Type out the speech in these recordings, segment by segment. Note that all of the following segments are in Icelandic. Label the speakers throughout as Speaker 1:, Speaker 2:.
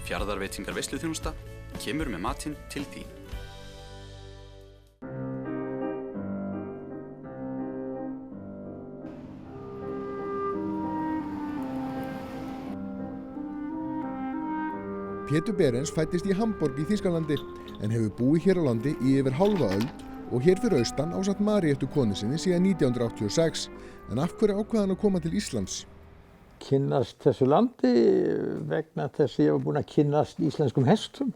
Speaker 1: Fjarðarveitingar veisluþjónusta kemur með matinn til þín.
Speaker 2: Pétur Behrens fæddist í Hamborg í Þýskalandi en hefur búið hér á landi í yfir hálfa öld og hér fyrir austan ásamt Maríettu konu sinni síðan 1986. En af hverju ákvað hann að koma til Íslands?
Speaker 3: Kynnast þessu landi vegna þess að ég var búinn að kynnast íslenskum hestum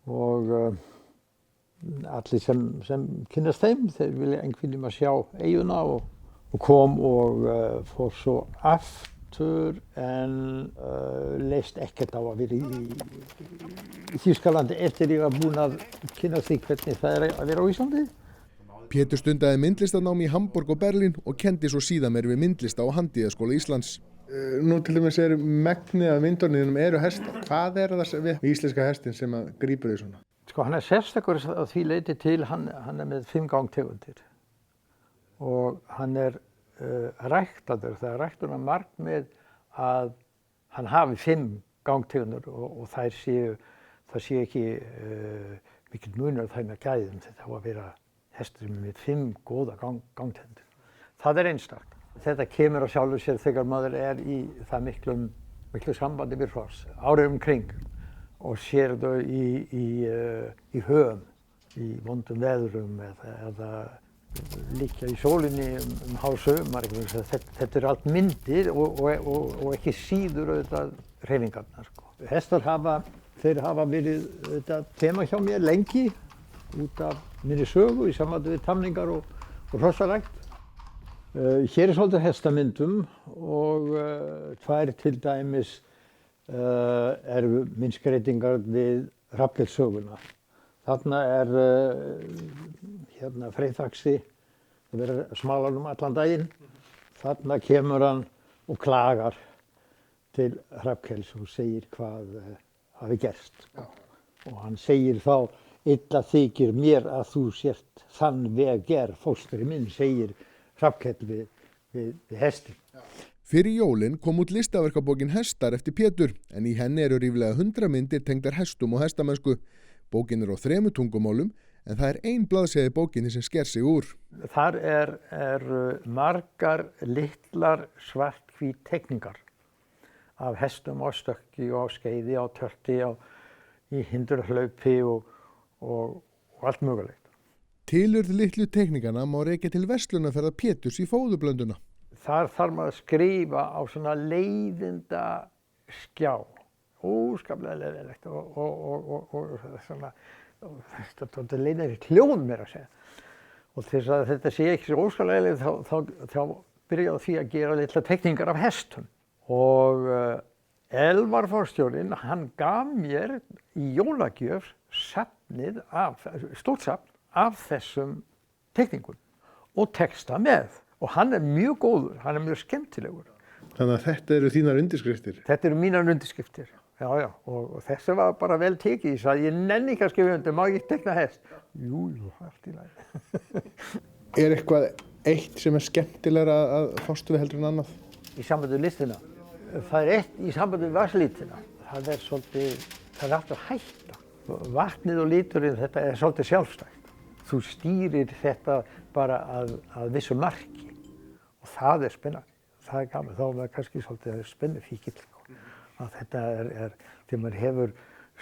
Speaker 3: og allir sem kynnast þeim, þeir vilja einhvern veginn að sjá eyjuna og kom og fór svo aftur en leist ekkert á að vera í Þýskalandi eftir ég var búinn að kynnast því hvernig það að vera á Íslandi.
Speaker 2: Pétur stundaði myndlistarnám í Hamborg og Berlín og kendi svo síðan meir við myndlista og handíðaskóla Íslands.
Speaker 4: Nú til dæmis megnið af myndunum eru hestar. Hvað það við íslenska hestin sem að grípur því svona?
Speaker 3: Sko hann sérstakur að því leyti til, hann með 5 gangtegundir og hann ræktaður. Það ræktur markmið að hann hafi 5 gangtegundir og það sé ekki mikill munur á þeim að gæðum. Þetta á að vera hestur með 5 góða gangtegundir. Það einstakt. Þetta kemur á sjálfu sér þegar maður í það miklu sambandi við hross, árið kring og sér þau í höfum, í vondum veðrum eða liggja í sólinni hásumar. Þetta allt myndir og ekki síður auðvitað hreyfingarnar. Sko. Hestar hafa verið tema hjá mér lengi út af minni sögu í sambandi við tamningar og hrossarækt. Hér svolítið hestamyndum og 2 til dæmis eru myndskreytingar við Hrafnkels-söguna. Þarna Freyþaxi að vera smalanum allan daginn. Þarna kemur hann og klagar til Hrafnkels og segir hvað hafi gerst. Og hann segir þá: illa þykir mér að þú sért þann veg fóstri minn, segir Hrafnkell við hestin.
Speaker 2: Fyrir jólin kom út listaverkabókin Hestar eftir Pétur, en í henni eru ríflega 100 myndir tengdar hestum og hestamennsku. Bókin á 3 tungumálum, en það ein blaðsíða í bókinni sem sker sig úr.
Speaker 3: Þar eru margar litlar svarthvít teikningar af hestum á stökki og á skeiði, á tölti, í hindurhlaupi og allt mögulegt.
Speaker 2: Tilurð litlu teikningana má rekja til verslunarferðar Péturs í fóðurblönduna.
Speaker 3: Þar þarf maður að skrifa á svona leiðinda skjá, óskaplega leiðilegt og svona, þetta leiðir hljóð mér að segja. Og þess að þetta sé ekki svo óskaplega leiðilegt þá byrja á því að gera litla teikningar af hestum. Og Elvar forstjórinn, hann gaf mér í jólagjöf stórt safn af þessum teikningum og texta með. Og hann mjög góður, hann mjög skemmtilegur.
Speaker 4: Þannig að þetta eru þínar undirskriftir?
Speaker 3: Þetta eru mínar undirskriftir, já. Og þessi var bara vel tekið. Ég sagði, ég nenni ekki að skrifa undir, má ég tekna hest? Jú, allt í lagi.
Speaker 4: Eitthvað eitt sem skemmtilegra að fást við heldur en annað?
Speaker 3: Í sambandi við listina? Það eitt í sambandi við vatnslitina. Það alltaf hætta. Vatnið og liturinn, þetta svolítið sjálfstætt. Þú stýrir þetta bara að vissu marki og það spennandi. Það gaman, þá var kannski svolítið spennufíkill. Að þetta þegar maður hefur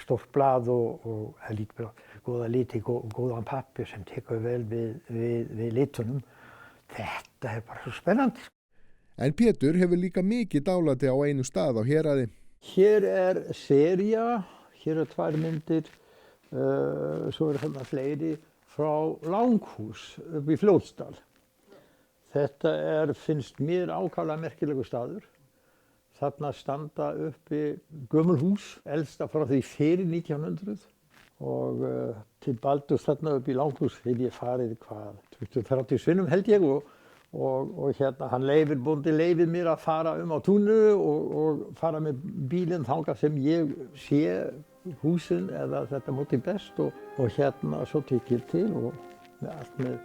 Speaker 3: stórt blað og góða liti og góðan pappír sem tekur vel við litunum. Þetta bara svo spennandi.
Speaker 2: En Pétur hefur líka mikið dálæti á einu stað á Héraði.
Speaker 3: Hér sería, hér 2 myndir, svo þarna fleiri frá Langhús upp í Fljótsdal. Þetta finnst mér ákaflega merkilegur staður. Þarna standa uppi gömul hús, elsta frá því fyrir 1900 og til Baldurs þarna upp í Langhús hef ég farið 20-30 sinnum held ég og hann bóndi leifir mér að fara á túnu og fara með bílinn þangað sem ég sé húsin eða þetta móti best og svo tek ég til og með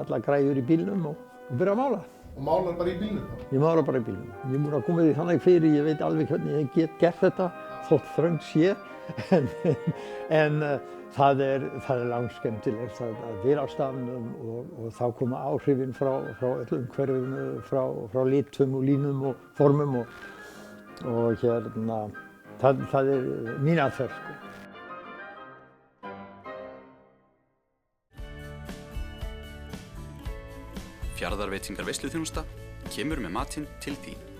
Speaker 3: alla græjur í bílnum og byrja að mála.
Speaker 4: Og málar bara í bílnum þá?
Speaker 3: Ég málar bara í bílnum. Ég múið að koma því þannig fyrir, ég veit alveg hvernig ég get gert þetta þótt þröngt sé, en það er langskemmtilegt að vera á staðnum og þá koma áhrifin frá öllum hverfinu, frá litum og línum og formum og hérna, það er mín aðferð, sko.
Speaker 1: Fjarðarveitingar veisluþjónusta kemur með matinn til þín.